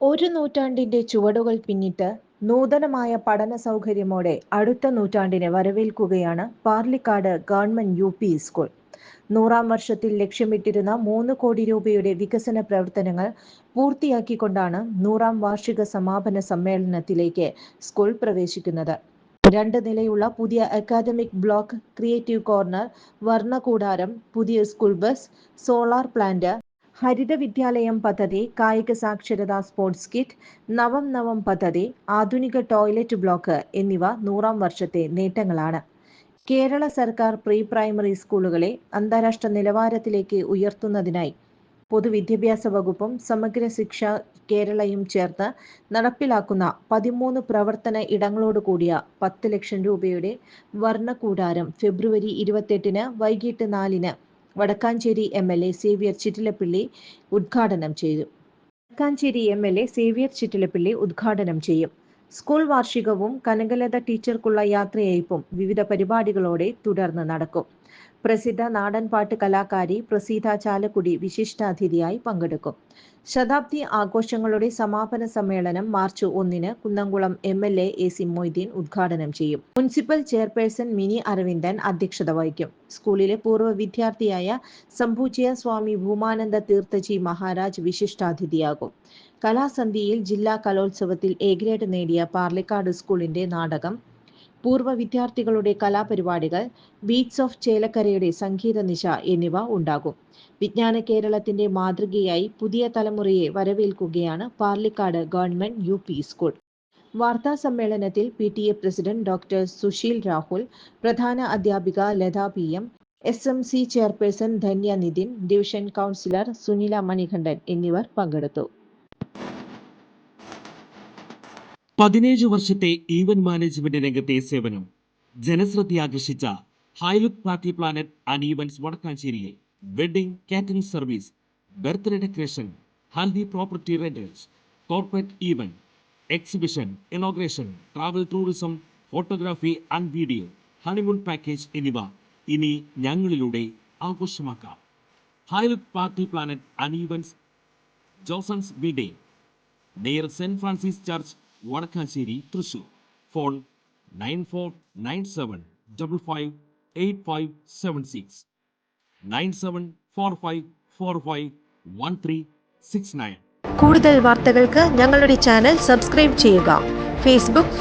ഒരു നൂറ്റാണ്ടിന്റെ ചുവടുകൾ പിന്നിട്ട് നൂതനമായ പഠന സൗകര്യമോടെ അടുത്ത നൂറ്റാണ്ടിനെ വരവേൽക്കുകയാണ് പാർലിക്കാട് ഗവൺമെന്റ് യു.പി. സ്കൂൾ. 100-ാം വർഷത്തിൽ ലക്ഷ്യമിട്ടിരുന്ന 3 കോടി രൂപയുടെ വികസന പ്രവർത്തനങ്ങൾ പൂർത്തിയാക്കിക്കൊണ്ടാണ് 100-ാം വാർഷിക സമാപന സമ്മേളനത്തിലേക്ക് സ്കൂൾ പ്രവേശിക്കുന്നത്. 2 നിലയുള്ള പുതിയ അക്കാദമിക് ബ്ലോക്ക്, ക്രിയേറ്റീവ് കോർണർ, വർണ്ണകൂടാരം, പുതിയ സ്കൂൾ ബസ്, സോളാർ പ്ലാന്റ്, ഹരിത വിദ്യാലയം പദ്ധതി, കായിക സാക്ഷരതാ സ്പോർട്സ് കിറ്റ്, നവം പദ്ധതി, ആധുനിക ടോയ്ലറ്റ് ബ്ലോക്ക് എന്നിവ 100-ാം വർഷത്തെ നേട്ടങ്ങളാണ്. കേരള സർക്കാർ പ്രീ പ്രൈമറി സ്കൂളുകളെ അന്താരാഷ്ട്ര നിലവാരത്തിലേക്ക് ഉയർത്തുന്നതിനായി പൊതുവിദ്യാഭ്യാസ വകുപ്പും സമഗ്ര ശിക്ഷ കേരളയും ചേർന്ന് നടപ്പിലാക്കുന്ന 13 പ്രവർത്തന ഇടങ്ങളോടുകൂടിയ 10 ലക്ഷം രൂപയുടെ വർണ്ണകൂടാരം ഫെബ്രുവരി 28 വൈകിട്ട് 4 വടക്കാഞ്ചേരി എം.എൽ.എ. സേവ്യർ ചിറ്റിലപ്പിള്ളി ഉദ്ഘാടനം ചെയ്യും. സ്കൂൾ വാർഷികവും കനകലത ടീച്ചർക്കുള്ള യാത്രയയപ്പും വിവിധ പരിപാടികളോടെ തുടർന്ന് നടക്കും. പ്രസിദ്ധ നാടൻപാട്ട് കലാകാരി പ്രസീത ചാലക്കുടി വിശിഷ്ടാതിഥിയായി പങ്കെടുക്കും. ശതാബ്ദി ആഘോഷങ്ങളുടെ സമാപന സമ്മേളനം March 1 Kunnamkulam MLA. AC. Moideen ഉദ്ഘാടനം ചെയ്യും. മുനിസിപ്പൽ ചെയർപേഴ്സൺ മിനി അരവിന്ദൻ അധ്യക്ഷത വഹിക്കും. സ്കൂളിലെ പൂർവ്വ വിദ്യാർത്ഥിയായ സംഭൂജ്യ സ്വാമി ഭൂമാനന്ദ തീർത്ഥജി മഹാരാജ് വിശിഷ്ടാതിഥിയാകും. കലാസന്ധ്യയിൽ ജില്ലാ കലോത്സവത്തിൽ എ ഗ്രേഡ് നേടിയ പാർലിക്കാട് സ്കൂളിന്റെ നാടകം, പൂർവ്വ വിദ്യാർത്ഥികളുടെ കലാപരിപാടികൾ, ബീറ്റ്സ് ഓഫ് ചേലക്കരയുടെ സംഗീത നിശ എന്നിവ ഉണ്ടാകും. വിജ്ഞാന കേരളത്തിന്റെ മാതൃകയായി പുതിയ തലമുറയെ വരവേൽക്കുകയാണ് പാർലിക്കാട് ഗവൺമെന്റ് യു.പി. സ്കൂൾ. വാർത്താ സമ്മേളനത്തിൽ PTA. President doctor Sushil Rahul, പ്രധാന അധ്യാപിക Latha PM, SMC. Chairperson Dhanya Nithin, division councillor Sunila Manikandan എന്നിവർ പങ്കെടുത്തു. 17 വർഷത്തെ ഈവന്റ് മാനേജ്മെന്റ് രംഗത്തെ സേവനം ജനശ്രദ്ധയാകർഷിച്ച Highlook Party Planet and Events വടക്കാഞ്ചേരിയിൽ wedding catering service, birthday decoration, haldi property rentals, corporate event, exhibition, inauguration, travel tourism, photography and video, honeymoon package എന്നിവ ഇനി ഞങ്ങളിലൂടെ ആഘോഷമാക്കാം. Highlook Party Planet and events, ജോസൺസ് വീഡേ, നിയർ സെന്റ് Francis church, Vadakkanchery, Thrissur. Phone 9497558576, 9745451369. കൂടുതൽ വാർത്തകൾക്ക് ഞങ്ങളുടെ ചാനൽ സബ്സ്ക്രൈബ് ചെയ്യുക. ഫേസ്ബുക്ക്